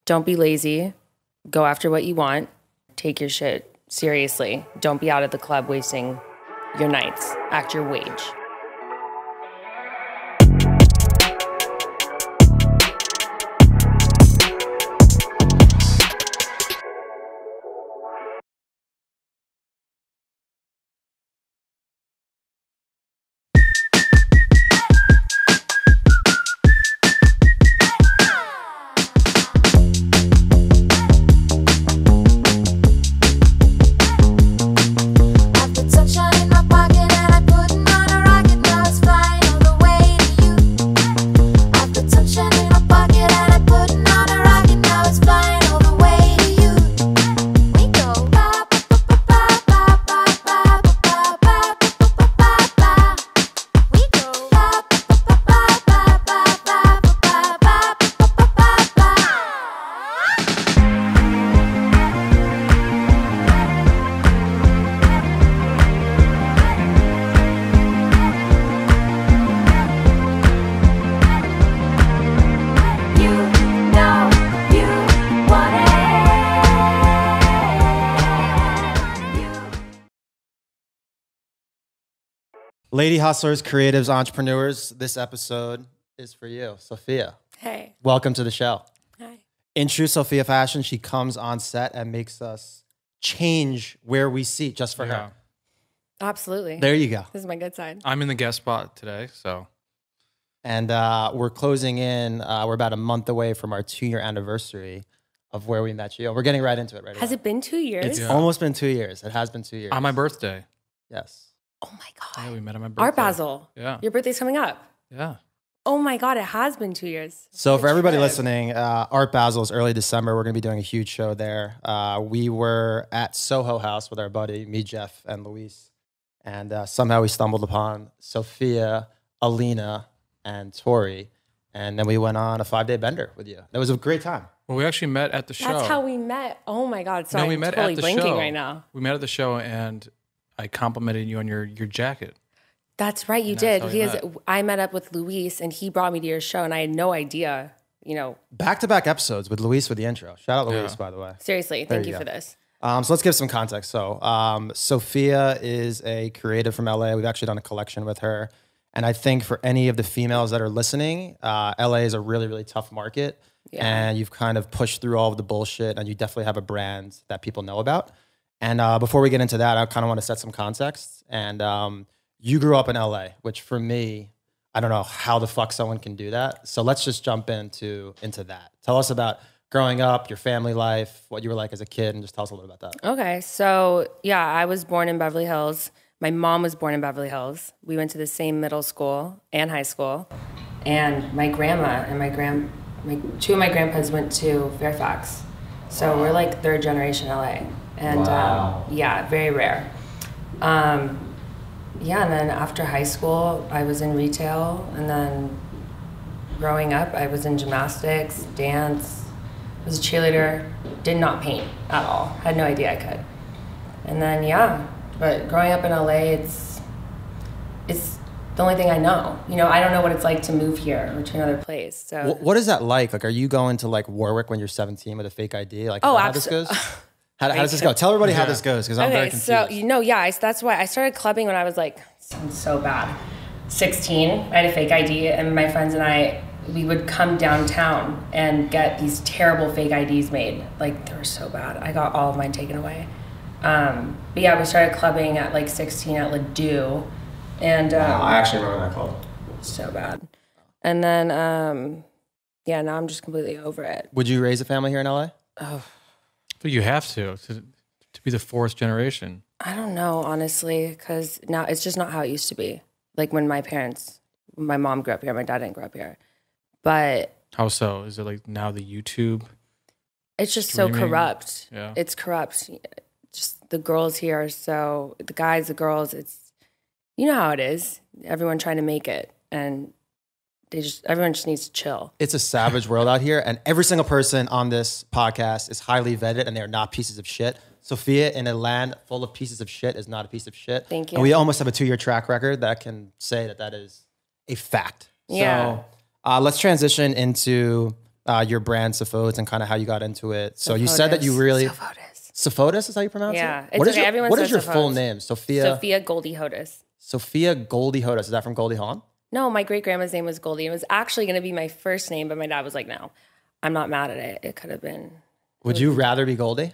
Don't be lazy. Go after what you want. Take your shit seriously. Don't be out at the club wasting your nights. Act your wage. Lady hustlers, creatives, entrepreneurs, this episode is for you, Sophia. Hey. Welcome to the show. Hi. In true Sophia fashion, she comes on set and makes us change where we seat just for her. Absolutely. There you go. This is my good side. I'm in the guest spot today, so. And we're closing in. We're about a month away from our 2-year anniversary of where we met you. We're getting right into it right Has away. it been 2 years? It's almost been 2 years. It has been 2 years. On my birthday. Yes. Oh my God. Yeah, we met on my birthday. Art Basel. Yeah. Your birthday's coming up. Yeah. Oh my God, it has been 2 years. So for everybody listening, Art Basel is early December. We're going to be doing a huge show there. We were at Soho House with our buddy, me, Jeff, and Luis. And somehow we stumbled upon Sophia, Alina, and Tori. And then we went on a 5-day bender with you. It was a great time. Well, we actually met at the show. That's how we met. Oh my God. Sorry, we I'm met totally at the blinking show. right now. We met at the show, and I complimented you on your jacket. That's right, you And did. that's how we Because I met up with Luis and he brought me to your show and I had no idea, you know. Back-to-back episodes with Luis for the intro. Shout out Luis, by the way. Seriously, There thank you you go. for this. So let's give some context. So Sophia is a creative from LA. We've actually done a collection with her. And I think for any of the females that are listening, LA is a really, really tough market. Yeah. And you've kind of pushed through all of the bullshit and you definitely have a brand that people know about. And before we get into that, I kind of want to set some context. And you grew up in LA, which for me, I don't know how the fuck someone can do that. So let's just jump into that. Tell us about growing up, your family life, what you were like as a kid, and just tell us a little bit about that. Okay, so yeah, I was born in Beverly Hills. My mom was born in Beverly Hills. We went to the same middle school and high school. And my grandma and two of my grandpas went to Fairfax. So we're like third generation LA. And yeah, very rare. Yeah, and then after high school, I was in retail. And then growing up, I was in gymnastics, dance, I was a cheerleader, did not paint at all. Had no idea I could. And then, yeah, but growing up in LA, it's the only thing I know. You know, I don't know what it's like to move here or to another place. So What is that like? Like, are you going to like Warwick when you're 17 with a fake ID? Like, Oh, how this goes? How does this go? Tell everybody how this goes, because I'm very confused. So, you know, yeah, that's why I started clubbing when I was like, sounds so bad, 16. I had a fake ID, and my friends and I, we would come downtown and get these terrible fake IDs made. Like, they were so bad. I got all of mine taken away. But yeah, we started clubbing at like 16 at Ladue. And I actually remember that club. So bad. And then, yeah, now I'm just completely over it. Would you raise a family here in LA? Oh, But you have to be the fourth generation. I don't know, honestly, because now it's just not how it used to be. Like when my mom grew up here, my dad didn't grow up here. But How so? Is it like now the YouTube? it's just Streaming? so corrupt. Yeah. It's corrupt. Just the girls here are so, the guys, the girls, it's, you know how it is. Everyone trying to make it. And everyone just needs to chill. It's a savage world out here, and every single person on this podcast is highly vetted, and they are not pieces of shit. Sophia, in a land full of pieces of shit, is not a piece of shit. Thank you. And we almost have a 2-year track record that can say that is a fact. Yeah. So let's transition into your brand Sophodes and kind of how you got into it. So you said that you Sophodes. really Sophodes. Sophodes is how you pronounce Yeah, it? it's What is okay. your, Everyone what says is your full Sophodes. name? Sophia Goldie Hodes. Sophia Goldie Hodes. Is that from Goldie Hawn? No, my great grandma's name was Goldie. It was actually going to be my first name, but my dad was like, no, I'm not mad at it. It could have been. Would you rather be Goldie?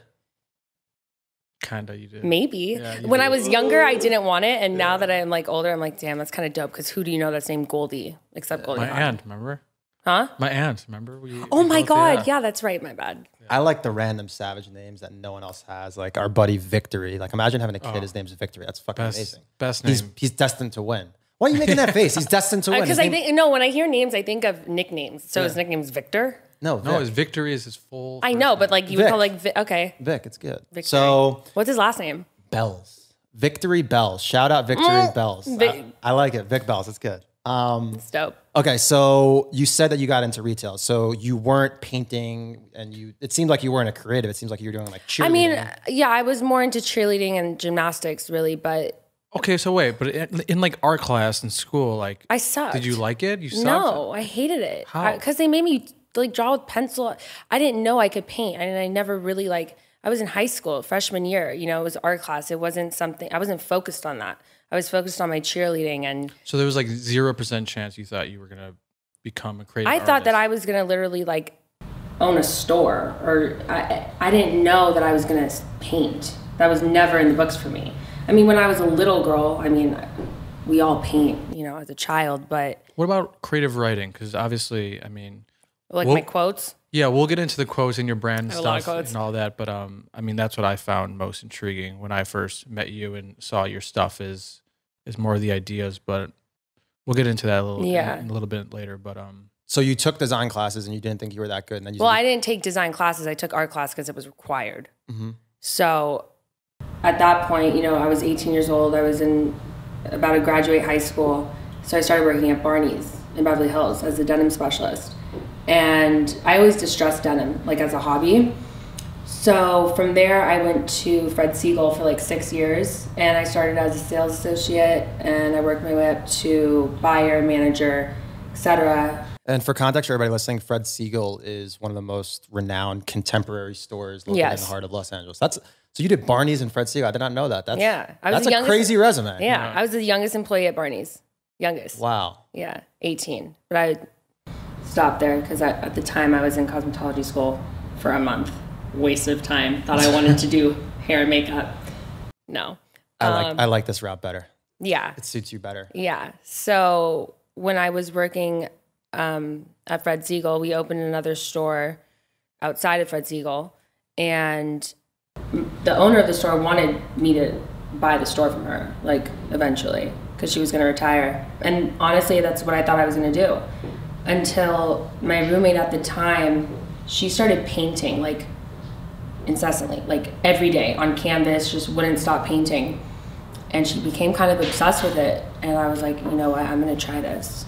Kinda, you did. Maybe. Yeah, you When did. I was younger, I didn't want it. And now that I'm like older, I'm like, damn, that's kind of dope. Because who do you know that's named Goldie except Goldie My Hawn? aunt, remember? Huh? My aunt, remember? Oh my God. Yeah, that's right. My bad. I like the random savage names that no one else has. Like our buddy Victory. Like imagine having a kid, his name's Victory. That's fucking amazing. Best name. He's destined to win. Why are you making that face? He's destined to win. Because His I name- think, no, when I hear names, I think of nicknames. So his nickname's Victor? No, No, his Vic. Victory is his full. I first know, name. but like you would Vic. call like, okay. Vic, it's good. Victory. So What's his last name? Bells. Victory Bells. Shout out Victory Bells. Vic- I like it. Vic Bells. It's good. It's dope. Okay, so you said that you got into retail. So you weren't painting and it seemed like you weren't a creative. It seems like you were doing like cheerleading. I mean, yeah, I was more into cheerleading and gymnastics, really, but Okay, so wait, but in like art class in school, like I sucked. did you like it? You sucked? No, I hated it. How? Because they made me like draw with pencil. I didn't know I could paint, and I never really like. I was in high school, freshman year. You know, it was art class. It wasn't something. I wasn't focused on that. I was focused on my cheerleading, and So there was like 0% chance you thought you were gonna become a creative I artist. thought that I was gonna literally like own a store, or I didn't know that I was gonna paint. That was never in the books for me. I mean, when I was a little girl, I mean, we all paint, you know, as a child, but What about creative writing? Because obviously, I mean, like Well- my quotes. yeah, we'll get into the quotes in your brand have a lot of stuff quotes. and all that. But I mean, that's what I found most intriguing when I first met you and saw your stuff is more of the ideas. But we'll get into that a little Yeah. in a little bit later. But so you took design classes and you didn't think you were that good. And then you Well, I didn't take design classes. I took art class because it was required. So at that point, you know, I was 18 years old. I was about to graduate high school. So I started working at Barney's in Beverly Hills as a denim specialist. And I always distressed denim, like as a hobby. So from there, I went to Fred Siegel for like 6 years. And I started as a sales associate. And I worked my way up to buyer, manager, etc. And for context, for everybody listening, Fred Siegel is one of the most renowned contemporary stores located in Yes. the heart of Los Angeles. So you did Barney's and Fred Siegel. I did not know that. That's, Yeah, I was that's the a youngest- crazy resume. Yeah, I was the youngest employee at Barney's. Youngest. Wow. Yeah, 18. But I stopped there because at the time I was in cosmetology school for a month. Waste of time. Thought I wanted to do hair and makeup. No. I like this route better. Yeah. It suits you better. Yeah. So when I was working at Fred Siegel, we opened another store outside of Fred Siegel. And the owner of the store wanted me to buy the store from her, like eventually, because she was going to retire. And honestly, that's what I thought I was going to do. Until my roommate at the time, she started painting like incessantly, like every day on canvas, just wouldn't stop painting. And she became kind of obsessed with it. And I was like, you know what, I'm going to try this.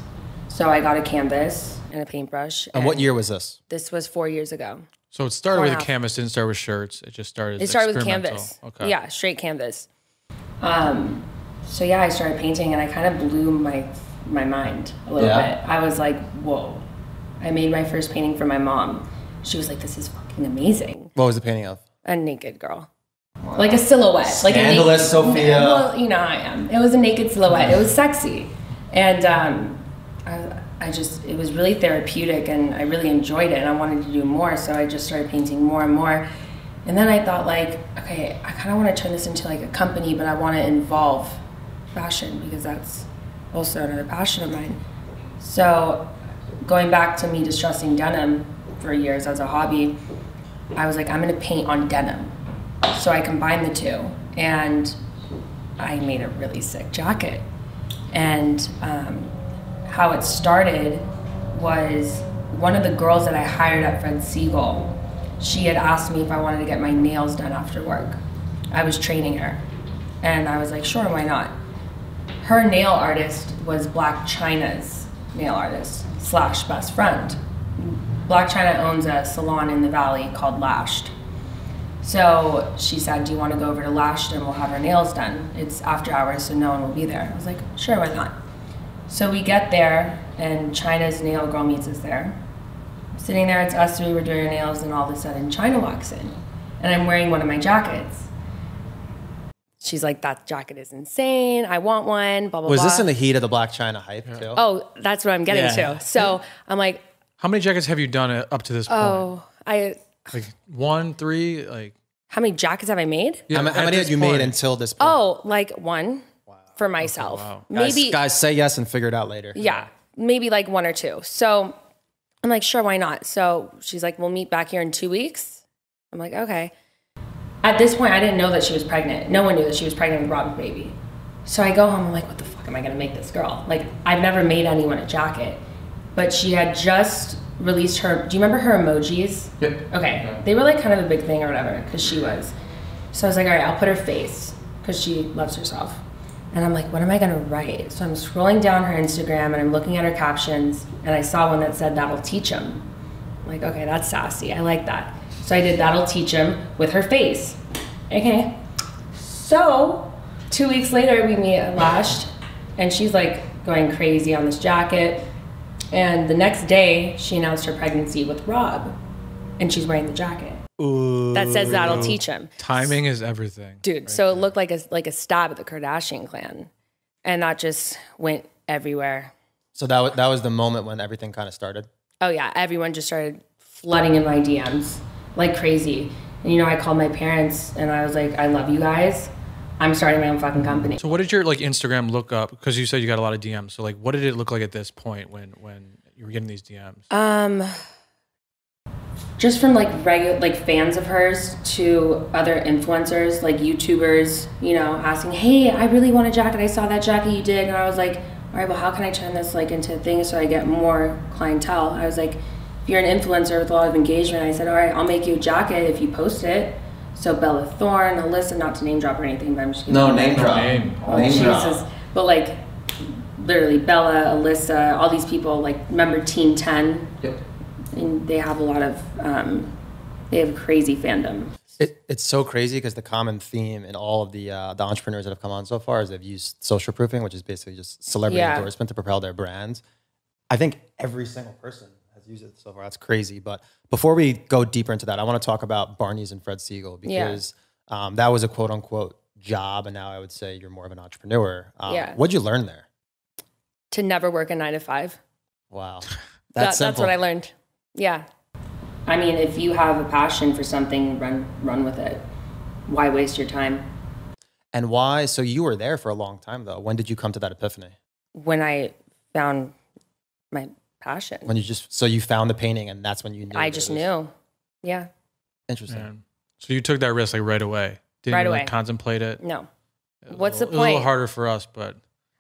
So I got a canvas and a paintbrush. And what year was this? This was 4 years ago. so it started 4 with and a a half. canvas, didn't start with shirts. It just started. It started with experimental. canvas. Okay. Yeah, straight canvas. So yeah, I started painting and I kind of blew my mind a little Yeah. bit. I was like, whoa. I made my first painting for my mom. She was like, this is fucking amazing. What was the painting of? A naked girl. Like a silhouette. Like Scandalous, Sophia. Well, you know how I am. It was a naked silhouette. It was sexy. And I just, it was really therapeutic and I really enjoyed it and I wanted to do more. So I just started painting more and more. And then I thought like, okay, I kind of want to turn this into like a company, but I want to involve fashion because that's also another passion of mine. So going back to me distressing denim for years as a hobby, I was like, I'm going to paint on denim. So I combined the two and I made a really sick jacket. And how it started was one of the girls that I hired at Fred Siegel, she had asked me if I wanted to get my nails done after work. I was training her. And I was like, sure, why not? Her nail artist was Blac Chyna's nail artist / best friend. Blac Chyna owns a salon in the Valley called Lashed. So she said, do you want to go over to Lashed and we'll have her nails done? It's after hours, so no one will be there. I was like, sure, why not? So we get there and Chyna's nail girl meets us there. Sitting there, it's us three, we're doing our nails, and all of a sudden Chyna walks in. And I'm wearing one of my jackets. She's like, that jacket is insane. I want one, blah, blah, blah. Was this in the heat of the Blac Chyna hype too? Oh, that's what I'm getting to. So I'm like. How many jackets have you done up to this point? Oh, like 1, 3, like. How many jackets have I made? Yeah, how many had you made until this point? Oh, like one for myself. Okay, wow. Maybe. Guys, say yes and figure it out later. Yeah, maybe like 1 or 2. So I'm like, sure, why not? So she's like, we'll meet back here in 2 weeks. I'm like, okay. At this point, I didn't know that she was pregnant. No one knew that she was pregnant with Robin's baby. So I go home, I'm like, what the fuck am I gonna make this girl? Like, I've never made anyone a jacket. But she had just released her, do you remember her emojis? Yep. Okay, Yeah. They were like kind of a big thing or whatever, because she was. So I was like, all right, I'll put her face, because she loves herself. And I'm like, what am I gonna write? So I'm scrolling down her Instagram and I'm looking at her captions, and I saw one that said, that'll teach him. I'm like, okay, that's sassy, I like that. So I did that'll teach him with her face. Okay. So 2 weeks later, we meet at Lashed, and she's like going crazy on this jacket. And the next day, she announced her pregnancy with Rob, and she's wearing the jacket. Ooh. That says that'll teach him. Timing is everything. Dude, right so there. it looked like a stab at the Kardashian clan. And that just went everywhere. So that was the moment when everything kind of started? Oh yeah, everyone just started flooding in my DMs like crazy. And you know, I called my parents and I was like, I love you guys. I'm starting my own fucking company. So what did your like Instagram look up? Because you said you got a lot of DMs. So like, what did it look like at this point when you were getting these DMs? Just from like regular, like fans of hers to other influencers, like YouTubers, you know, asking, hey, I really want a jacket. I saw that jacket you did. And I was like, all right, well, how can I turn this like into a thing so I get more clientele? I was like, if you're an influencer with a lot of engagement, I said, all right, I'll make you a jacket if you post it. So Bella Thorne, Alyssa, not to name drop or anything, but I'm just No, name drop. Oh, Name Jesus. drop. But like, literally Bella, Alyssa, all these people, like, remember Team 10? Yep. And they have a lot of, they have crazy fandom. It's so crazy because the common theme in all of the entrepreneurs that have come on so far is they've used social proofing, which is basically just celebrity endorsement to propel their brands. I think every single person has used it so far. That's crazy. But before we go deeper into that, I want to talk about Barney's and Fred Siegel because that was a quote unquote job. And now I would say you're more of an entrepreneur. What'd you learn there? To never work a 9 to 5. Wow. That's what I learned. Yeah. I mean, if you have a passion for something, run with it. Why waste your time? And why? So you were there for a long time though. When did you come to that epiphany? When I found my passion. When you found the painting and that's when you knew. I just knew. Yeah. Interesting. Man. So you took that risk like right away. Didn't right even, away. Contemplate it. No. What's the point? It was a little harder for us, but.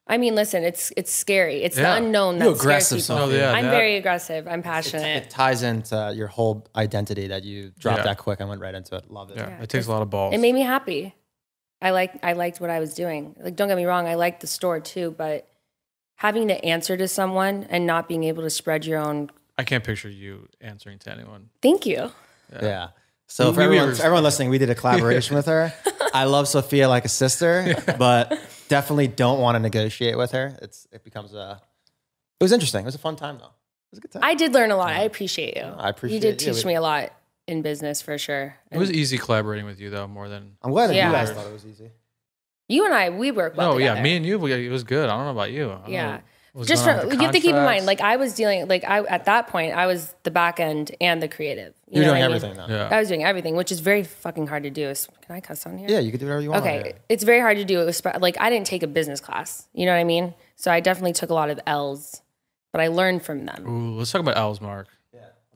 I mean, listen, it's scary. It's the unknown that scares people. I'm very aggressive. I'm passionate. It ties into your whole identity that you dropped that quick and went right into it. Love it. Yeah, it takes a lot of balls. It made me happy. I liked what I was doing. Like, don't get me wrong, I liked the store too, but having to answer to someone and not being able to spread your own. I can't picture you answering to anyone. Thank you. Yeah. So for everyone listening, we did a collaboration with her. I love Sophia like a sister, but definitely don't want to negotiate with her. It was interesting. It was a fun time though. It was a good time. I did learn a lot. I appreciate you. I appreciate you. You did teach me a lot in business for sure. It was easy collaborating with you though, more than. I'm glad that you guys thought it was easy. You and I, we work well together. Yeah, me and you, it was good. I don't know about you. Just from, you have to keep in mind, like I was dealing, at that point, I was the back end and the creative. You're doing everything now. Yeah. I was doing everything, which is very fucking hard to do. Can I cuss on here? Yeah, you can do whatever you want. Okay, it's very hard to do. Like I didn't take a business class. You know what I mean? So I definitely took a lot of L's, but I learned from them. Ooh, let's talk about L's, Mark.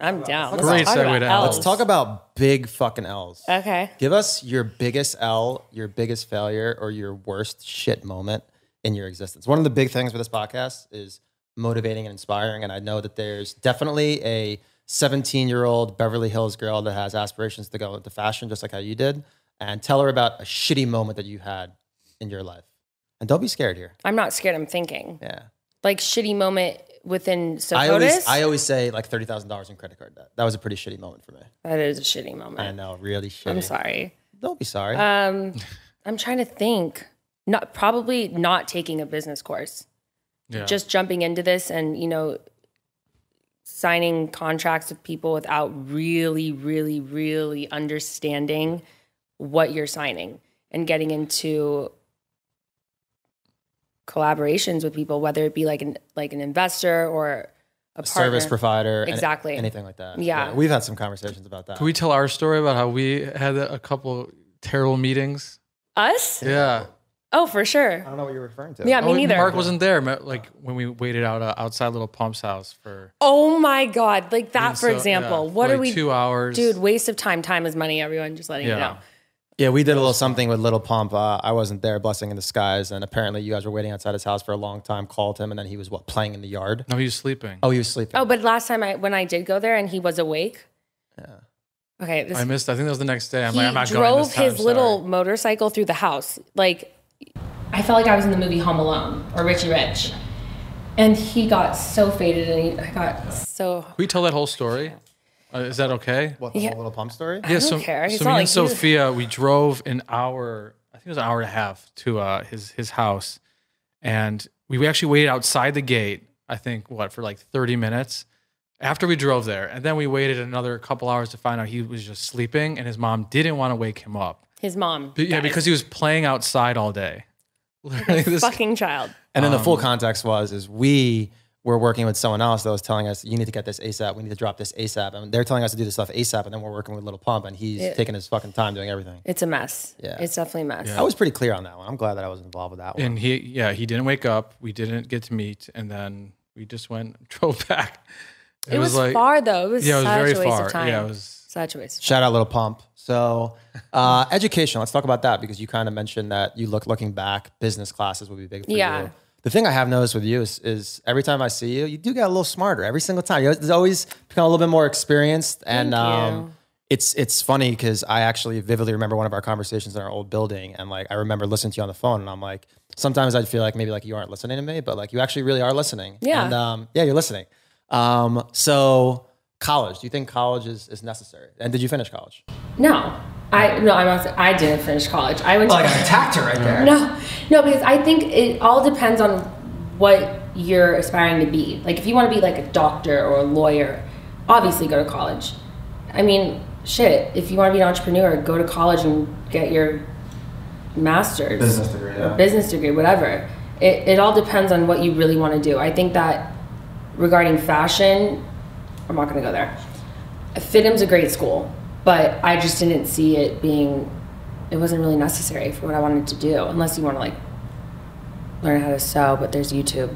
I'm down. Great segue to L's. Let's talk about big fucking L's. Okay. Give us your biggest L, your biggest failure, or your worst shit moment in your existence. One of the big things with this podcast is motivating and inspiring. And I know that there's definitely a 17-year-old Beverly Hills girl that has aspirations to go into fashion, just like how you did. And tell her about a shitty moment that you had in your life. And don't be scared here. I'm not scared. I'm thinking. Yeah. Like shitty moment within Sophodes? I always say like $30,000 in credit card debt. That was a pretty shitty moment for me. That is a shitty moment. I know, really shitty. I'm sorry. Don't be sorry. I'm trying to think. Probably not taking a business course. Yeah. Just jumping into this and, signing contracts with people without really, really, really understanding what you're signing and getting into collaborations with people, whether it be like an investor or a service provider, exactly, anything like that. Yeah, we've had some conversations about that. Can we tell our story about how we had a couple terrible meetings? Us? Yeah. Oh, for sure. I don't know what you're referring to. Yeah, me neither. Mark wasn't there. Like when we waited outside Little Pump's house for. Oh my God! Like that, for example. Yeah, what like are we? 2 hours, dude. Waste of time. Time is money. Everyone, just letting you know. Yeah, we did a little something with Little Pump. I wasn't there, blessing in disguise, and apparently you guys were waiting outside his house for a long time. Called him, and then he was playing in the yard. No, he was sleeping. Oh, he was sleeping. Oh, but last time when I did go there and he was awake. Yeah. Okay, I missed. I think that was the next day. I'm he like, I'm not going this time. Drove his little motorcycle through the house. Like, I felt like I was in the movie Home Alone or Richie Rich, and he got so faded, and I got so. Can we tell that whole story? Is that okay? What, the whole Little Pump story? I don't care. So me and Sophia, we drove an hour. I think it was an hour and a half to his house, and we actually waited outside the gate. I think for like 30 minutes after we drove there, and then we waited another couple hours to find out he was just sleeping, and his mom didn't want to wake him up. His mom. Yeah, because he was playing outside all day. Like a fucking child. And then the full context is we were working with someone else that was telling us, you need to get this ASAP. We need to drop this ASAP. And they're telling us to do this stuff ASAP. And then we're working with Little Pump, and he's taking his fucking time doing everything. It's a mess. Yeah. It's definitely a mess. Yeah. I was pretty clear on that one. I'm glad that I was involved with that one. And he didn't wake up. We didn't get to meet. And then we just drove back. It was like, far though. It was it was such very a waste far. of time. Yeah, it was such a waste. Shout out Little Pump. So education, let's talk about that, because you kind of mentioned that you looking back, business classes would be big for you. The thing I have noticed with you is every time I see you, you do get a little smarter every single time. You've always become a little bit more experienced. And it's funny because I actually vividly remember one of our conversations in our old building. And like, I remember listening to you on the phone, and I'm like, sometimes I'd feel like maybe like you aren't listening to me, but like you actually really are listening. Yeah. And you're listening. So college, do you think college is necessary? And did you finish college? No. I didn't finish college. I went to I attacked her right there. No, because I think it all depends on what you're aspiring to be. Like if you want to be like a doctor or a lawyer, obviously go to college. I mean, shit, if you want to be an entrepreneur, go to college and get your master's. Business degree, or business degree, whatever. It all depends on what you really want to do. I think that regarding fashion, I'm not going to go there. FITM's a great school, but I just didn't see it wasn't really necessary for what I wanted to do, unless you want to like learn how to sew, but there's YouTube.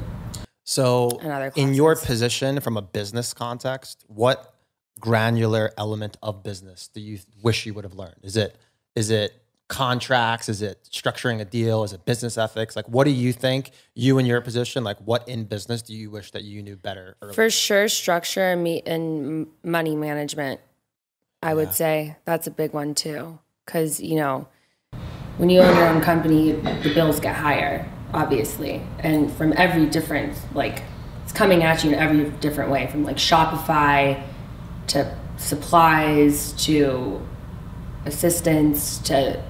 So in your position from a business context, what granular element of business do you wish you would have learned? Is it contracts? Is it structuring a deal? Is it business ethics? Like, what do you think, you in your position, like what in business do you wish that you knew better early? For sure, structure and money management. I would say that's a big one too. Because, when you own your own company, the bills get higher, obviously. And from every different, it's coming at you in every different way, from like Shopify to supplies to assistance to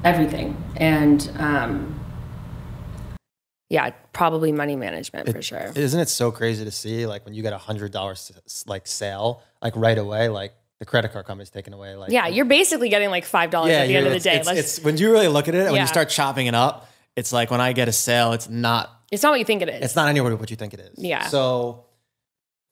everything. And probably money management for sure. Isn't it so crazy to see, like, when you get $100 like sale, like right away, like the credit card company's taken away. Like, you're basically getting like $5 at the end of the day. It's when you really look at it, and when you start chopping it up, it's like when I get a sale, it's not what you think it is. It's not anywhere what you think it is. Yeah. So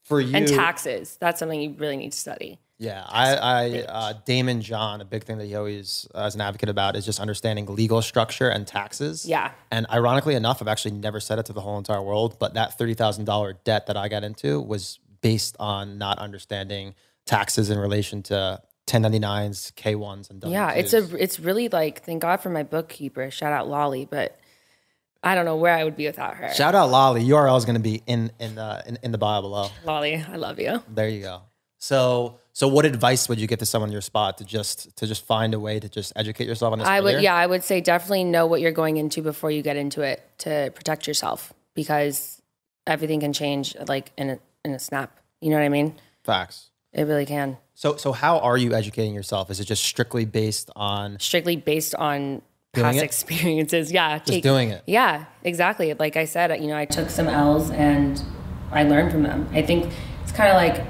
for you, and taxes, that's something you really need to study. Yeah, I Damon John, a big thing that he always is an advocate about is just understanding legal structure and taxes. Yeah. And ironically enough, I've actually never said it to the whole entire world, but that $30,000 debt that I got into was based on not understanding taxes in relation to 1099s, K1s, and W2s. Yeah, it's really like, thank God for my bookkeeper. Shout out Lolly, but I don't know where I would be without her. Shout out Lolly. URL is going to be in the bio below. Lolly, I love you. There you go. So what advice would you give to someone in your spot to just find a way to just educate yourself on this? I would say definitely know what you're going into before you get into it to protect yourself, because everything can change like in a snap. You know what I mean? Facts. It really can. So how are you educating yourself? Is it just strictly based on past experiences? Yeah. Just doing it. Yeah, exactly. Like I said, I took some L's and I learned from them. I think it's kind of like,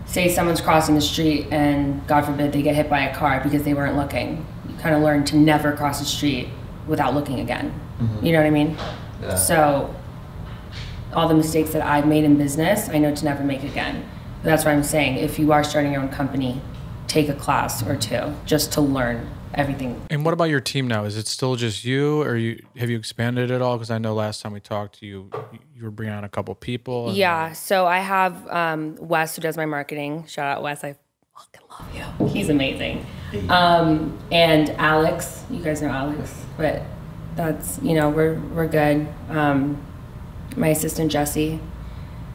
say someone's crossing the street and God forbid they get hit by a car because they weren't looking. You kind of learn to never cross the street without looking again. You know what I mean? Yeah. So all the mistakes that I've made in business, I know to never make again. But that's what I'm saying. If you are starting your own company, take a class or two just to learn everything. And what about your team now? Is it still just you, or have you expanded at all? Because I know last time we talked, you were bringing on a couple people. Yeah, so I have Wes, who does my marketing. Shout out Wes, I fucking love you. He's amazing. And Alex, you guys know Alex, but that's, you know, we're good. My assistant Jesse.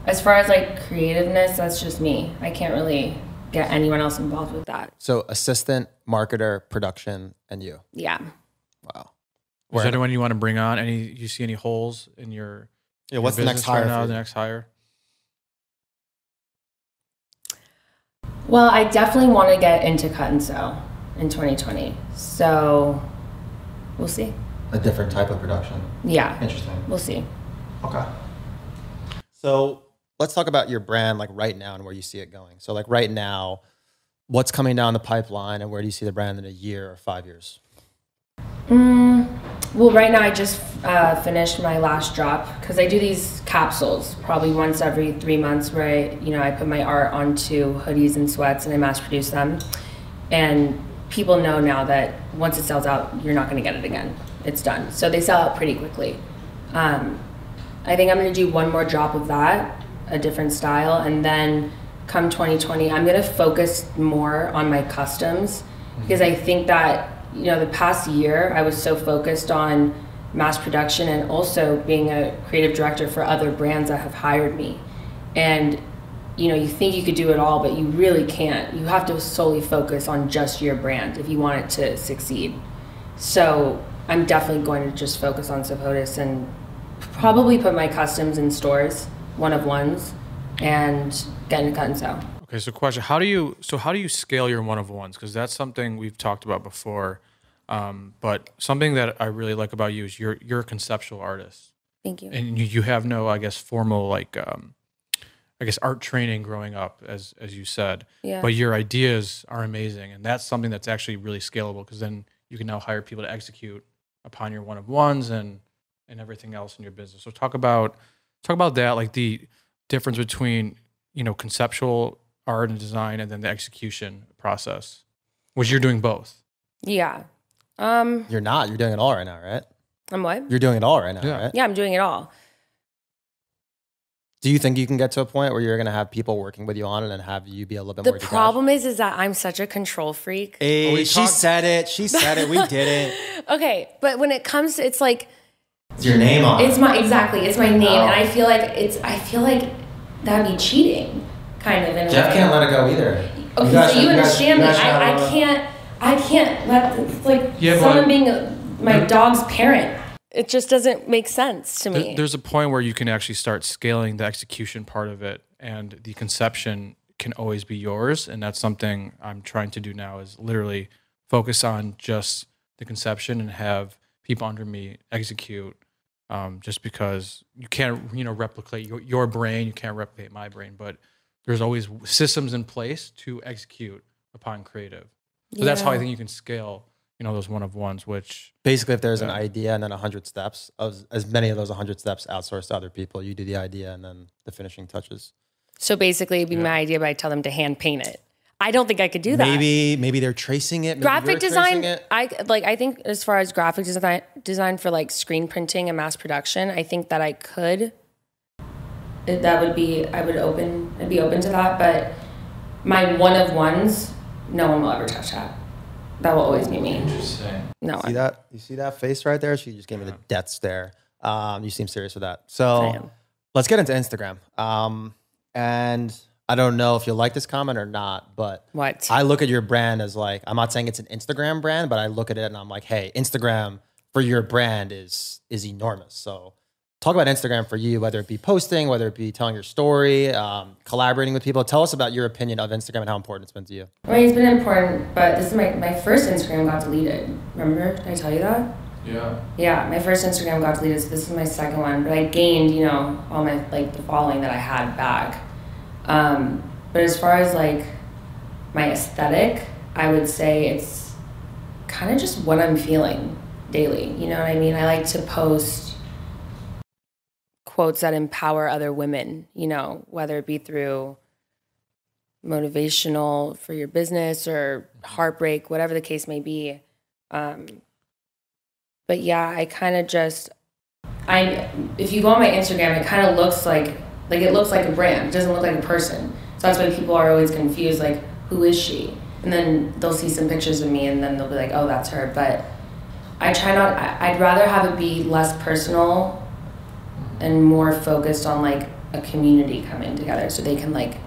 As far as like creativeness, that's just me. I can't really get anyone else involved with that. So assistant, marketer, production, and you. Yeah. Wow. Is there anyone you want to bring on? You see any holes in your what's the next business right hire? now, the next hire? Well, I definitely want to get into cut and sew in 2020. So we'll see. A different type of production. Yeah. Interesting. We'll see. Okay. So let's talk about your brand like right now and where you see it going. So like right now, what's coming down the pipeline and where do you see the brand in a year or 5 years? Well, right now I just finished my last drop because I do these capsules probably once every 3 months where I put my art onto hoodies and sweats and I mass produce them. And people know now that once it sells out, you're not going to get it again. It's done. So they sell out pretty quickly. I think I'm going to do one more drop of that, a different style, and then come 2020, I'm going to focus more on my customs because I think that, the past year I was so focused on mass production and also being a creative director for other brands that have hired me. And, you think you could do it all, but you really can't. You have to solely focus on just your brand if you want it to succeed. So I'm definitely going to just focus on Sophodes and probably put my customs in stores, one-of-ones, and get into cut and sew. Okay, so question: How do you scale your one-of-ones? Because that's something we've talked about before. But something that I really like about you is you're a conceptual artist. Thank you. And you have no, I guess, formal art training growing up, as you said. Yeah. But your ideas are amazing, and that's something that's actually really scalable because then you can now hire people to execute upon your one-of-ones and everything else in your business. So talk about that, like the difference between conceptual art and design and then the execution process, which you're doing both. Yeah. You're not. You're doing it all right now, right? I'm what? You're doing it all right now, right? Yeah, I'm doing it all. Do you think you can get to a point where you're going to have people working with you on it and have you be a little bit more The problem is that I'm such a control freak. Hey, she said it. She said it. We did it. Okay, but when it comes to, it's like, it's your name on it. It's my name, and I feel like that'd be cheating, kind of. Jeff can't let it go either. Okay, so you understand me. I can't let someone being my dog's parent. It just doesn't make sense to me. There's a point where you can actually start scaling the execution part of it, and the conception can always be yours. And that's something I'm trying to do now, is literally focus on just the conception and have people under me execute. Just because you can't, replicate your brain, you can't replicate my brain, but there's always systems in place to execute upon creative. So that's how I think you can scale, those one-of-ones, which basically if there's an idea and then 100 steps, as many of those 100 steps outsourced to other people, you do the idea and then the finishing touches. So basically it'd be my idea, but I tell them to hand paint it. I don't think I could do that. Maybe they're tracing it. Maybe graphic design, I think as far as graphic design for like screen printing and mass production, I think that I could. I'd be open to that, but my one-of-ones, no one will ever touch that. That will always be me. Interesting. No one. You see that face right there? She just gave me the death stare. You seem serious with that. So let's get into Instagram. And I don't know if you'll like this comment or not, but what? I look at your brand as like, I'm not saying it's an Instagram brand, but I look at it and I'm like, hey, Instagram for your brand is enormous. So talk about Instagram for you, whether it be posting, whether it be telling your story, collaborating with people. Tell us about your opinion of Instagram and how important it's been to you. I mean, it's been important, but this is my first Instagram got deleted. Remember? Did I tell you that? Yeah. Yeah, my first Instagram got deleted, so this is my second one. But I gained, all my the following that I had back. But as far as like my aesthetic, I would say it's kind of just what I'm feeling daily. You know what I mean? I like to post quotes that empower other women, you know, whether it be through motivational for your business or heartbreak, whatever the case may be. But yeah, I kind of just, if you go on my Instagram, it kind of looks like it looks like a brand. It doesn't look like a person. So that's why people are always confused, like, who is she? And then they'll see some pictures of me and then they'll be like, oh, that's her. But I try not, I'd rather have it be less personal and more focused on like a community coming together so they can like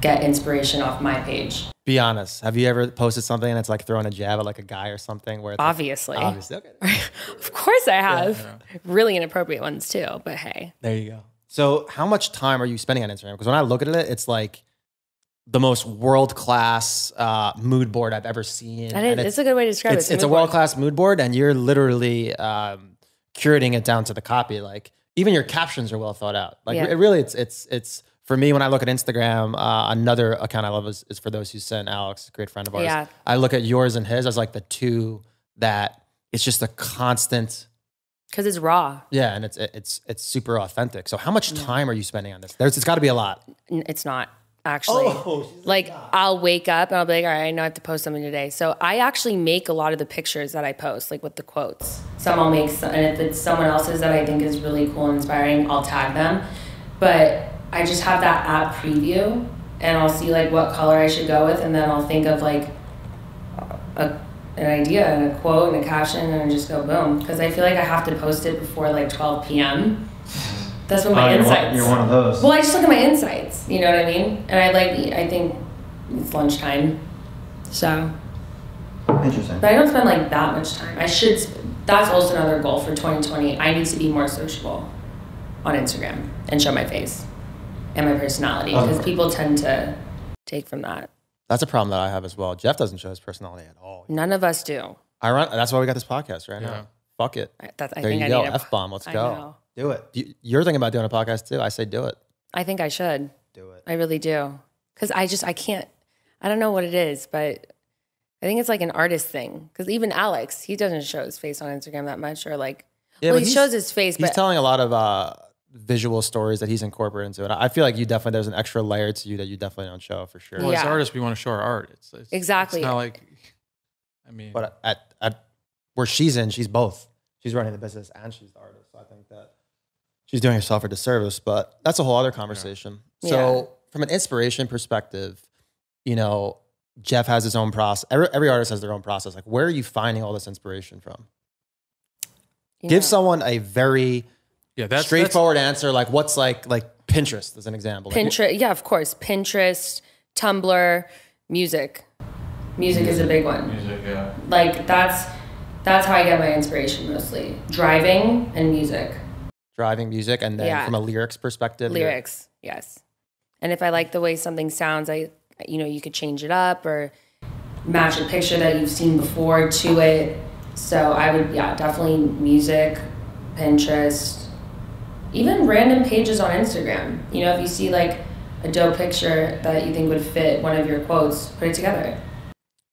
get inspiration off my page. Be honest. Have you ever posted something and it's like throwing a jab at like a guy or something? Where it's obviously. Like, obviously. Okay. Of course I have. Yeah. Really inappropriate ones too, but hey. There you go. So how much time are you spending on Instagram? Because when I look at it, it's like the most world-class mood board I've ever seen. It's a good way to describe it. It's a world-class mood board, and you're literally curating it down to the copy. Like even your captions are well thought out. Like it really, it's for me when I look at Instagram. Another account I love is For Those Who Sin. Alex, a great friend of ours. Yeah. I look at yours and his as like the two that it's just a constant. Because it's raw. Yeah, and it's super authentic. So how much time are you spending on this? It's got to be a lot. It's not. Actually, like I'll wake up and I'll be like, all right, I know I have to post something today. So I actually make a lot of the pictures that I post, like with the quotes. Some I'll make, and if it's someone else's that I think is really cool and inspiring, I'll tag them. But I just have that app preview, and I'll see like what color I should go with, and then I'll think of like an idea and a quote and a caption, and I just go boom. Because I feel like I have to post it before like 12 p.m. That's when my insights. You're one of those. Well, I just look at my insights. You know what I mean? And I think it's lunchtime. So. Interesting. But I don't spend like that much time. I should. That's also another goal for 2020. I need to be more sociable on Instagram and show my face and my personality because people tend to take from that. That's a problem that I have as well. Jeff doesn't show his personality at all. None of us do. That's why we got this podcast right now. Fuck it. There you go. F-bomb. Let's go. Do it. You're thinking about doing a podcast too. I say do it. I think I should. Do it. I really do. Because I can't, I don't know what it is, but I think it's like an artist thing. Because even Alex, he doesn't show his face on Instagram that much or like, well, he shows his face, he's but telling a lot of visual stories that he's incorporated into it. I feel like there's an extra layer to you that you definitely don't show for sure. Well, as artists, we want to show our art. It's exactly. It's not like, I mean. But at where she's in, she's both. She's running the business and she's the artist. So I think that she's doing herself a disservice, but that's a whole other conversation. Yeah. So from an inspiration perspective, you know, Jeff has his own process. Every artist has their own process. Like, where are you finding all this inspiration from? Give someone a very straightforward answer. Like, what's like Pinterest as an example. Pinterest, yeah, of course. Pinterest, Tumblr, music. Music is a big one. Music, yeah. Like, that's how I get my inspiration mostly. Driving and music. Driving, music, and then from a lyrics perspective? Lyrics, yes. And if I like the way something sounds, you could change it up or match a picture that you've seen before to it. So I would, definitely music, Pinterest, even random pages on Instagram. You know, if you see like a dope picture that you think would fit one of your quotes, put it together.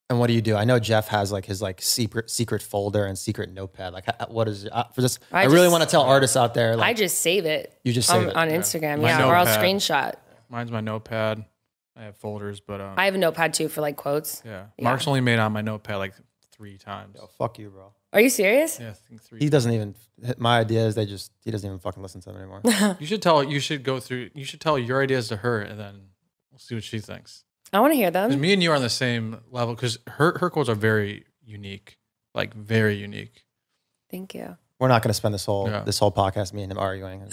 And what do you do? I know Jeff has like his like secret folder and secret notepad. Like, what is it? For this? I really want to tell artists out there. Like, I just save it. You just save it on Instagram, or I'll screenshot. Mine's my notepad. I have folders, but I have a notepad too for like quotes. Yeah, Mark's only made on my notepad like 3 times. Yo, fuck you, bro. Are you serious? Yeah, I think 3. He doesn't even. My ideas, he doesn't even fucking listen to them anymore. You should tell your ideas to her, and then we'll see what she thinks. I want to hear them. Because me and you are on the same level. Because her quotes are very unique, like very unique. Thank you. We're not going to spend this whole podcast me and him arguing.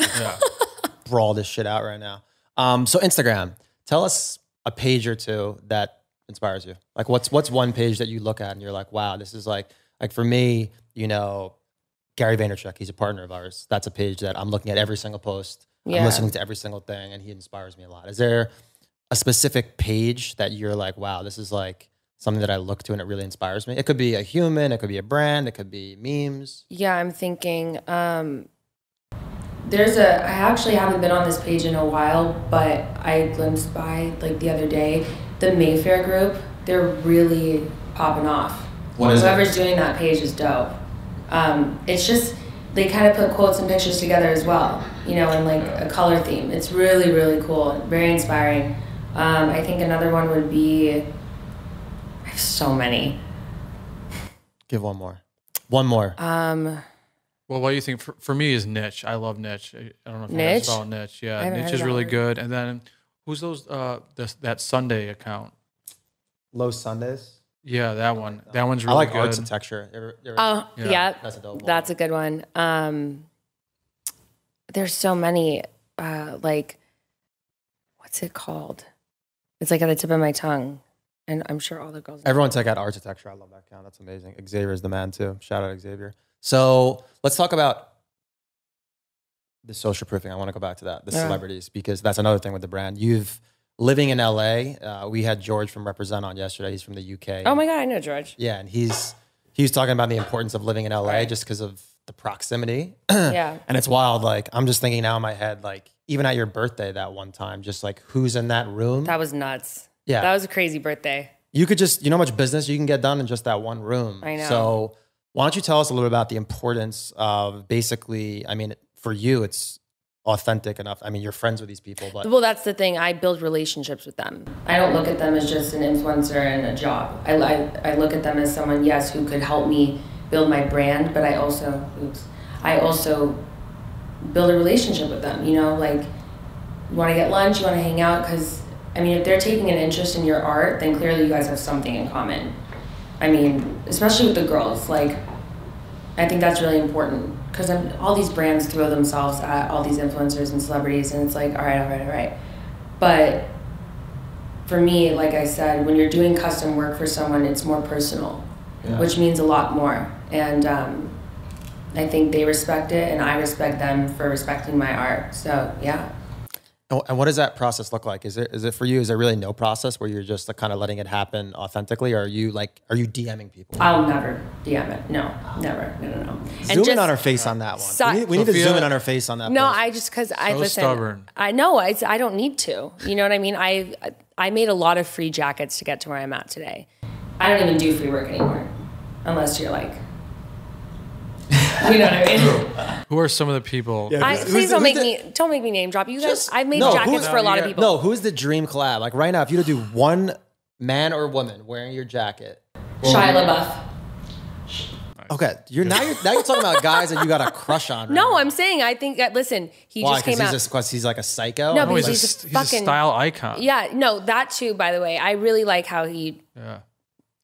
Brawl this shit out right now. So Instagram, tell us a page or two that inspires you. Like, what's one page that you look at and you're like, wow, this is like for me, you know, Gary Vaynerchuk, he's a partner of ours. That's a page that I'm looking at every single post. I'm listening to every single thing, and he inspires me a lot. Is there a specific page that you're like, wow, this is like something that I look to and it really inspires me? It could be a human, it could be a brand, it could be memes. Yeah, I'm thinking I actually haven't been on this page in a while, but I glimpsed by like the other day, the Mayfair group, they're really popping off. What is Whoever's it? doing that page is dope. It's just, they kind of put quotes and pictures together as well, you know, in like a color theme. It's really, really cool, very inspiring. I think another one would be, I have so many. Give one more. One more. Well, what do you think? For me is Niche. I love Niche. I don't know if you Niche? guys follow Niche. I Yeah, haven't Niche heard is that really one. good. And then who's those? That Sunday account. Low Sundays. Yeah, that one. That one's really I like good. architecture. Oh, Yeah. yeah. That's a dope one. That's a good one. There's so many, like, what's it called? It's like at the tip of my tongue. And I'm sure all the girls know. Everyone check out architecture. I love that account. That's amazing. Xavier's the man too. Shout out Xavier. So let's talk about the social proofing. I want to go back to that, the celebrities, because that's another thing with the brand. You've living in LA. We had George from Represent on yesterday. He's from the UK. Oh my God, I know George. Yeah, and he was talking about the importance of living in LA Right. just because of the proximity. Yeah. And it's wild. Like, I'm just thinking now in my head, like, even at your birthday that one time, just like who's in that room. That was nuts. Yeah. That was a crazy birthday. You could just, you know how much business you can get done in just that one room. I know. So why don't you tell us a little about the importance of basically, I mean, for you, it's authentic enough. I mean, you're friends with these people, but Well, that's the thing. I build relationships with them. I don't look at them as just an influencer and a job. I look at them as someone, yes, who could help me build my brand, but I also build a relationship with them. You know, like, you want to get lunch, you want to hang out, because I mean, if they're taking an interest in your art, then clearly you guys have something in common. I mean, especially with the girls, like, I think that's really important, because all these brands throw themselves at all these influencers and celebrities, and it's like, all right. But for me, like I said, when you're doing custom work for someone, it's more personal, which means a lot more. And I think they respect it, and I respect them for respecting my art. So yeah. Oh, and what does that process look like? Is it for you? Is there really no process where you're just like kind of letting it happen authentically, or are you DMing people? I'll never DM it. No, never. No. Zoom in on her face on that one. We need to Sophia- zoom in on her face on that. No, post. because So stubborn. I know I don't need to. You know what I mean? I made a lot of free jackets to get to where I'm at today. I don't even do free work anymore, unless you're like, you know what I mean? Who are some of the people? Yeah. Please don't make me name drop. You guys, I've made jackets for a lot of people. No, who's the dream collab? Like right now, if you had to do one man or woman wearing your jacket. Shia LaBeouf. Okay, you're talking about guys that you got a crush on. Right No, now. I'm saying I think that. Listen, he Why? just came out. Because he's like a psycho. No, No, because he's he's a a fucking style icon. Yeah, no, that too. By the way, I really like how he. Yeah.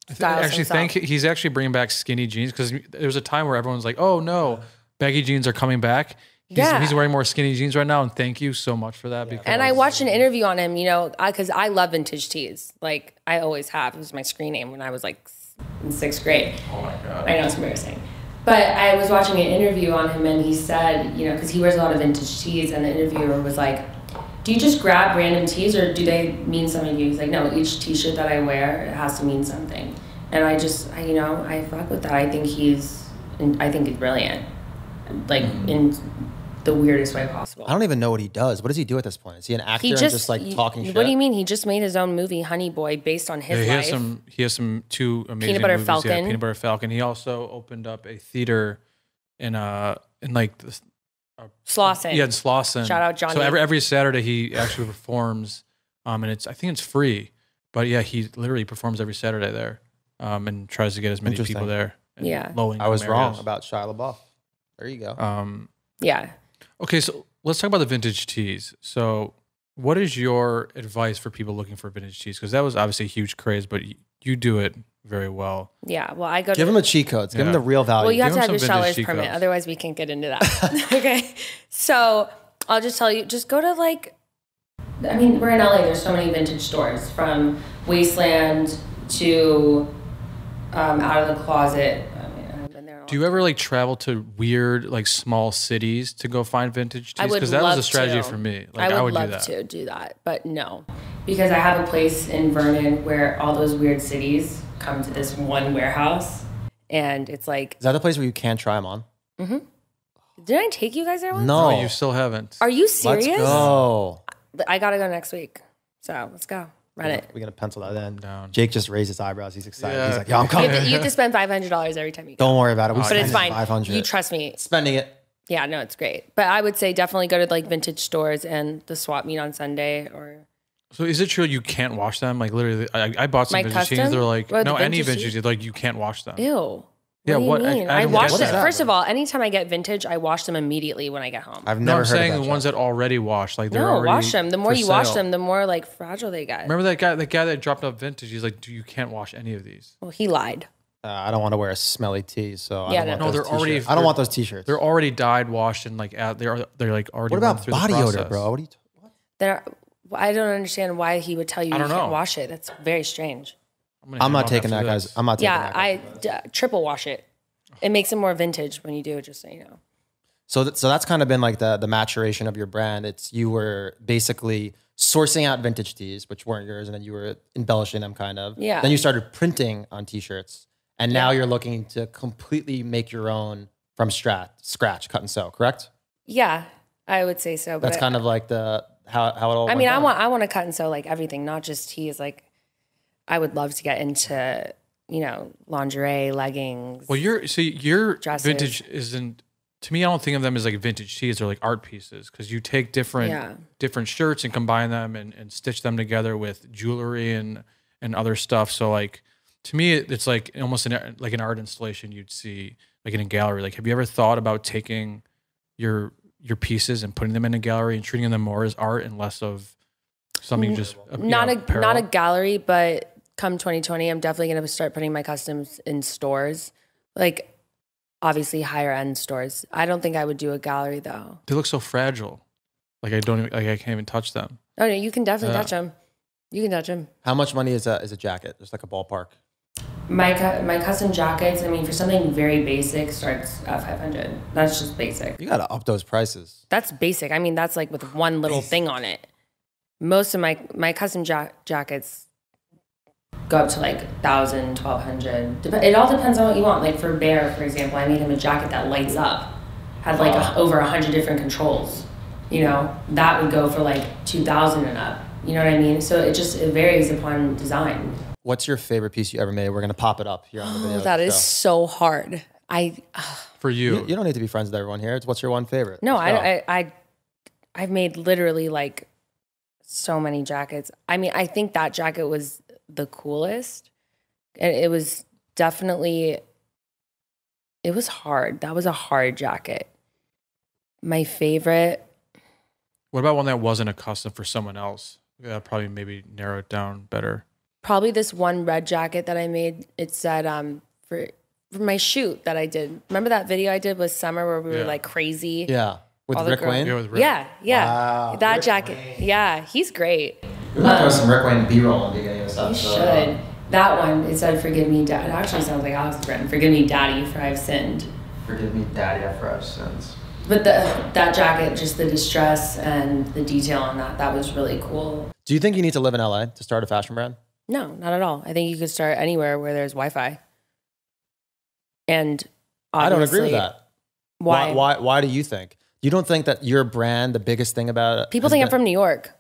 I styles actually himself. think he's actually bringing back skinny jeans, because there was a time where everyone's like, "Oh no, baggy jeans are coming back." He's wearing more skinny jeans right now, and thank you so much for that. Because And I watched an interview on him, you know, because I love vintage tees. Like, I always have. It was my screen name when I was like in 6th grade. oh my god, I know it's embarrassing. But I was watching an interview on him, and he said, you know, because he wears a lot of vintage tees, and the interviewer was like, do you just grab random tees, or do they mean something to you? He's like, no, each t-shirt that I wear, it has to mean something. And I fuck with that. I think he's brilliant. Like, in the weirdest way possible. I don't even know what he does. What does he do at this point? Is he an actor and just like talking shit? What do you mean? He just made his own movie, Honey Boy, based on his life. he has some two amazing Peanut Butter movies. Falcon. Yeah, Peanut Butter Falcon. He also opened up a theater in like this. Slauson. Yeah, in Slauson. Shout out Johnny. So every Saturday he actually performs, and I think it's free, but yeah, he literally performs every Saturday there, and tries to get as many Interesting. people there. in Yeah. low-income I was wrong areas. about Shia LaBeouf. There you go. Yeah. Okay, so let's talk about the vintage tees. So, what is your advice for people looking for vintage tees? Because that was obviously a huge craze, but you do it very well. Yeah. Well, I go Give to him a cheat code. Give him the real value. Well, you have Give to him have your some vintage seller's cheat permit. codes. Otherwise, we can't get into that. Okay. So I'll just tell you, just go to we're in LA. There's so many vintage stores, from Wasteland to Out of the Closet. I mean, I've been there. Do you ever like travel to weird like small cities to go find vintage tees? I would Because that was love a strategy to. for me. Like I would do love that. to do that, but no. Because I have a place in Vernon where all those weird cities come to this one warehouse, and it's like, Is that the place where you can't try them on? Did I take you guys there once? No. Oh, you still haven't. Are you serious? Let's go. I gotta go next week. So let's go. Run it. We're gonna pencil that in. Down. Jake just raised his eyebrows. He's excited. Yeah. He's like, "Yo, I'm You coming." have to spend $500 every time you go. Don't worry about it. But it's fine. 500. You trust me. Spending it. Yeah, no, it's great. But I would say definitely go to like vintage stores and the swap meet on Sunday or. So is it true you can't wash them? Like literally, I bought some My vintage tees. custom? They're like, Or the no, any vintage vintage tees? tees, like you can't wash them. Ew. Yeah, What do you mean? I I don't wash get them. that. First of all, anytime I get vintage, I wash them immediately when I get home. I've No, never I'm heard saying of the that. ones that already washed, like they're No, already wash them. The more for you wash sale. them, the more like fragile they get. Remember that guy that dropped off vintage? He's like, you can't wash any of these. Well, he lied. I don't want to wear a smelly tee, so Yeah, I don't want no, those they're already- t-shirts. I don't want those t-shirts. They're already dyed, washed, and like they're like already. What went about through the body odor, process. bro? What are you? There, I don't understand why he would tell you you don't can't know. wash it. That's very strange. I'm not taking that, guys. I'm not taking Yeah, that. I triple wash it. It makes it more vintage when you do it. Just so you know. So that's kind of been like the maturation of your brand. It's you were basically sourcing out vintage tees, which weren't yours, and then you were embellishing them kind of. Yeah. Then you started printing on t-shirts, and now you're looking to completely make your own from scratch, cut and sew. Correct? Yeah, I would say so. But That's kind of like the how it all. I mean, went down. I want to cut and sew like everything, not just tees. Like, I would love to get into lingerie, leggings. Well, your Dresses. vintage isn't. To me, I don't think of them as like vintage tees. They're like art pieces because you take different shirts and combine them and stitch them together with jewelry and other stuff. So like to me, it's like almost like an art installation you'd see like in a gallery. Like, have you ever thought about taking your pieces and putting them in a gallery and treating them more as art and less of something just not apparel? a gallery, but come 2020, I'm definitely going to start putting my customs in stores, like obviously higher end stores. I don't think I would do a gallery though. They look so fragile. Like I can't even touch them. Oh no, you can definitely touch them. You can touch them. How much money is a jacket? Just like a ballpark. My custom jackets, I mean, for something very basic, starts at $500. That's just basic. You gotta up those prices. That's basic. I mean, that's like with one little thing on it. Most of my custom jackets go up to like 1,000, 1,200. It all depends on what you want. Like for Bear, for example, I made him a jacket that lights up, had like over 100 different controls. That would go for like 2,000 and up. You know what I mean? So it varies upon design. What's your favorite piece you ever made? We're gonna pop it up here on the video. That is so hard. For you. You don't need to be friends with everyone here. It's what's your one favorite? No, Let's go. I've made literally like so many jackets. I mean, I think that jacket was the coolest. And it was definitely, it was hard. That was a hard jacket. My favorite. What about one that wasn't a custom for someone else? Yeah, probably maybe narrow it down better. Probably this one red jacket that I made. It said for my shoot that I did. Remember that video I did with Summer where we were like crazy? Yeah. With All the Rick girls- Wayne? Yeah, with Rick. Yeah. Wow. That Rick jacket. Wayne. Yeah, he's great. We're gonna throw some Rick Wayne B-roll in the beginning of this You episode. should. That one, it said, "Forgive me, Dad." It actually sounds like Alex Brenton. "Forgive me, Daddy, for I've sinned." Forgive me, Daddy, for I've sins. But that jacket, just the distress and the detail on that was really cool. Do you think you need to live in LA to start a fashion brand? No, not at all. I think you could start anywhere where there's Wi-Fi. And I don't agree with obviously- that. Why? Why do you think? You don't think that your brand, the biggest thing about it? People has think I'm been- from New York.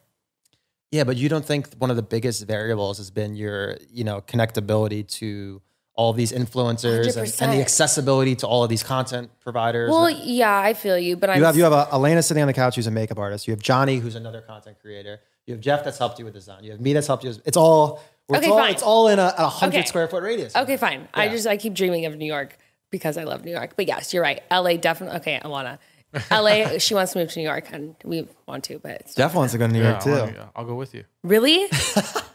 Yeah, but you don't think one of the biggest variables has been your, connectability to all of these influencers and 100%. the accessibility to all of these content providers? Well, yeah, I feel you, but you have Elena sitting on the couch who's a makeup artist. You have Johnny who's another content creator. You have Jeff that's helped you with design. You have me that's helped you. It's all fine. It's all in a 100 Okay. square foot radius. Okay, fine. Yeah. I keep dreaming of New York because I love New York. But yes, you're right. LA definitely. Okay, Alana. LA, she wants to move to New York and we want to, but it's Jeff wants to go to New York too. I'll go with you. really?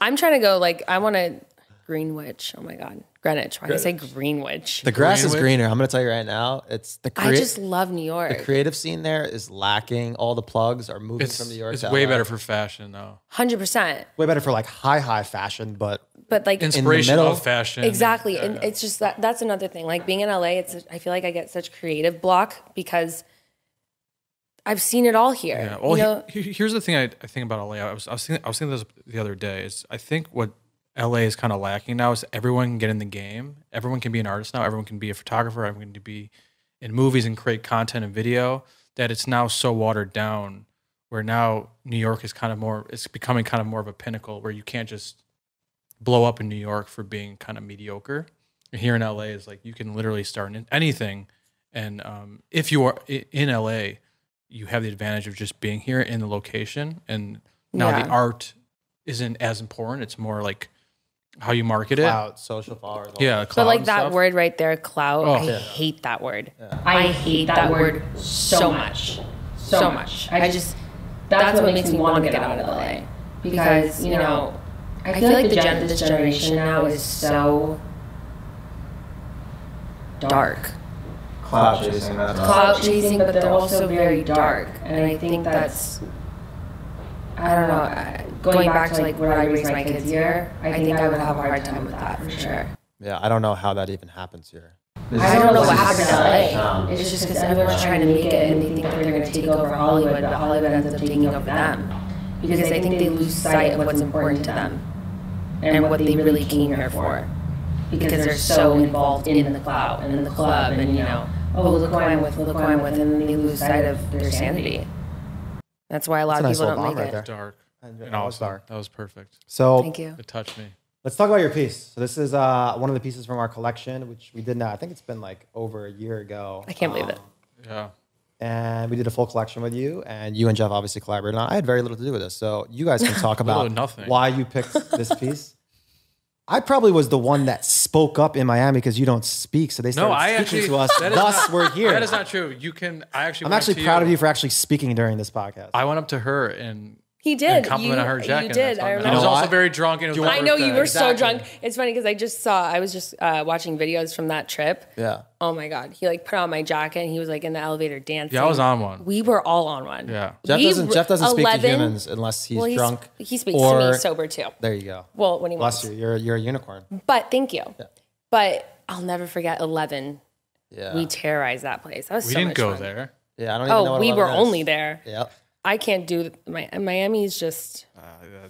I'm trying to go I want to Greenwich. Oh my God. Greenwich. Why did I say Greenwich? The grass is Greenwich? greener. I'm going to tell you right now. It's the I just love New York. the creative scene there is lacking. All the plugs are moving from New York. It's to way LA. better for fashion though. 100%. Way better for like high fashion, but But like Inspiration middle- of fashion. exactly. And it's just that's another thing. Like being in LA, I feel like I get such creative block because I've seen it all here. Yeah. Well, you know? here's the thing I think about LA. I was thinking this the other day. Is I think what LA is kind of lacking now is everyone can get in the game. Everyone can be an artist now. Everyone can be a photographer. Everyone can be in movies and create content and video that it's now so watered down where now New York is it's becoming kind of more of a pinnacle where you can't just blow up in New York for being kind of mediocre. Here in LA is like you can literally start in anything. And if you are in LA, you have the advantage of just being here in the location. And now the art isn't as important. It's more like how you market Clout, social followers. Yeah, But like that stuff. word right there, clout, Oh. I hate that word. Yeah. I hate that word so much. So much. That's what makes me want to get out of LA. Because, you know, I feel like this generation now is so dark. Clout chasing, that's Clout chasing, but they're also very dark. And I think that's, I don't know, going back to like where I raised my kids here, I think I would have a hard time with that for sure. Yeah, I don't know how that even happens here. I don't know what happened in LA. It's just because everyone's trying to make it and they think that they're going to take over Hollywood, but Hollywood ends up taking over them. Because I think they lose sight of what's important to them and what they really came here for. Because they're so involved in the clout and in the club and, you know, oh, look who I'm with, look who I'm with, and then they lose sight of their sanity. That's why a lot of people don't make it. Dark. And awesome. Dark. That was perfect. So thank you. It touched me. Let's talk about your piece. So this is one of the pieces from our collection, which we did now. I think it's been like over a year ago. I can't believe it. Yeah. And we did a full collection with you, and you and Jeff obviously collaborated. I had very little to do with this, so you guys can talk about why you picked this piece. I probably was the one that spoke up in Miami because you don't speak, so they started speaking to us. Thus, we're here. That is not true. I'm actually proud of you for actually speaking during this podcast. I went up to her and he did. And complimented her jacket. You did. I remember. I was also very drunk. And it was I know you were so drunk. It's funny because I was just watching videos from that trip. Yeah. Oh my God. He like put on my jacket and he was like in the elevator dancing. Yeah, I was on one. We were all on one. Yeah. Jeff doesn't speak to humans unless he's drunk. He speaks to me sober too. There you go. Well, when he wants. Bless you. You're a unicorn. But thank you. Yeah. But I'll never forget 11. Yeah. We terrorized that place. That was we so didn't much go fun. there. Yeah, I don't even know what we 11 were is. only there. Yep. I can't do Miami's just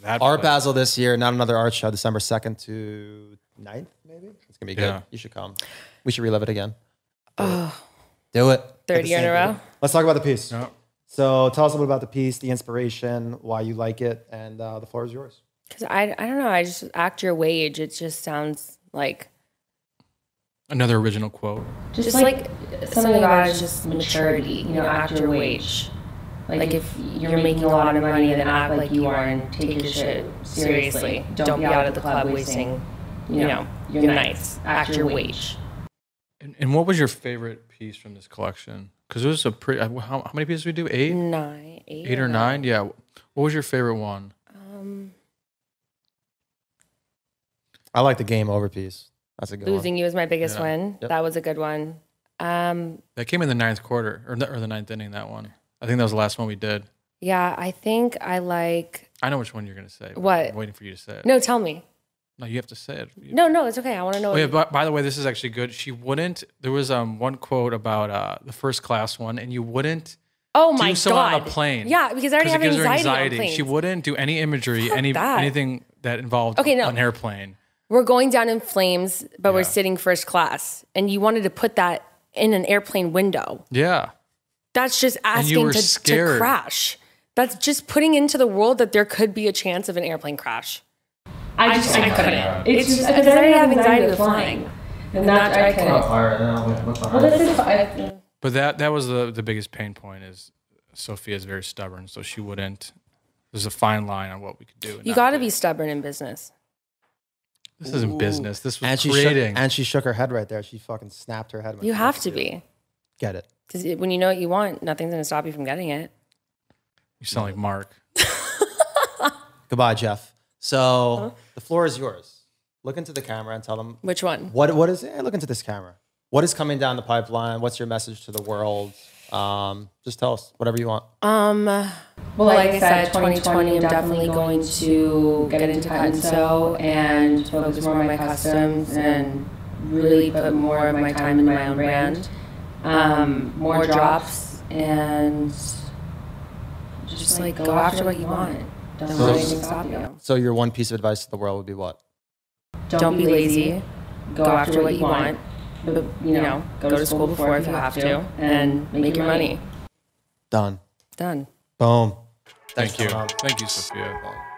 Art Basel this year, not another art show, December 2nd to 9th, maybe. It's gonna be good. Yeah. You should come. We should relive it again. oh, Do it. third year in a row. Let's talk about the piece. No. So tell us a little bit about the piece, the inspiration, why you like it, and the floor is yours. Because I don't know. I just act your wage. It just sounds like Another original quote. just like something about it is just maturity. You know, act your wage. Like if you're making a lot of money, then act like you are and take your shit seriously. Don't be out at the club wasting, you know, your nights. Act your wage. And what was your favorite piece from this collection? Because it was a pretty. How many pieces did we do? 8? 9, 8 or 9? Yeah. What was your favorite one? I like the game over piece. That's a good Losing one. You was my biggest win. Yep. That was a good one. That came in the 9th quarter or the 9th inning. That one. I think that was the last one we did. Yeah, I think I like. I know which one you're gonna say. What? I'm waiting for you to say it. No, tell me. No, you have to say it. No, it's okay. I want to know. Oh, yeah, by the way, this is actually good. She wouldn't. There was one quote about the first class one, and you wouldn't. Oh my do so God. on a plane. Yeah, because I already have it gives her anxiety on planes. She wouldn't do any imagery, Fuck that. anything that involved an airplane. We're going down in flames, but we're sitting first class, and you wanted to put that in an airplane window. Yeah. That's just asking to crash. That's just putting into the world that there could be a chance of an airplane crash. I couldn't. It's just because I already have anxiety with flying. And that I couldn't. But that was the biggest pain point is Sophia is very stubborn, so she wouldn't. There's a fine line on what we could do. You got to be stubborn in business. This isn't business. This was and creating. She shook her head right there. She fucking snapped her head. You have to be. Get it. Because when you know what you want, nothing's going to stop you from getting it. You sound like Mark. Goodbye, Jeff. So the floor is yours. Look into the camera and tell them. Which one? What is it? Look into this camera. What is coming down the pipeline? What's your message to the world? Just tell us whatever you want. Well, like I said, 2020, I'm definitely going to get into cut and sew and focus more on my customs and really put more of my time in my own brand. More drops and just like go after what you want. Don't let anything stop you. So your one piece of advice to the world would be what? Don't be lazy. Go after what you want. you know, go to school before if you have to, and make your money. Done. Done. Boom. Thank you. Tom. Thank you, Sophia.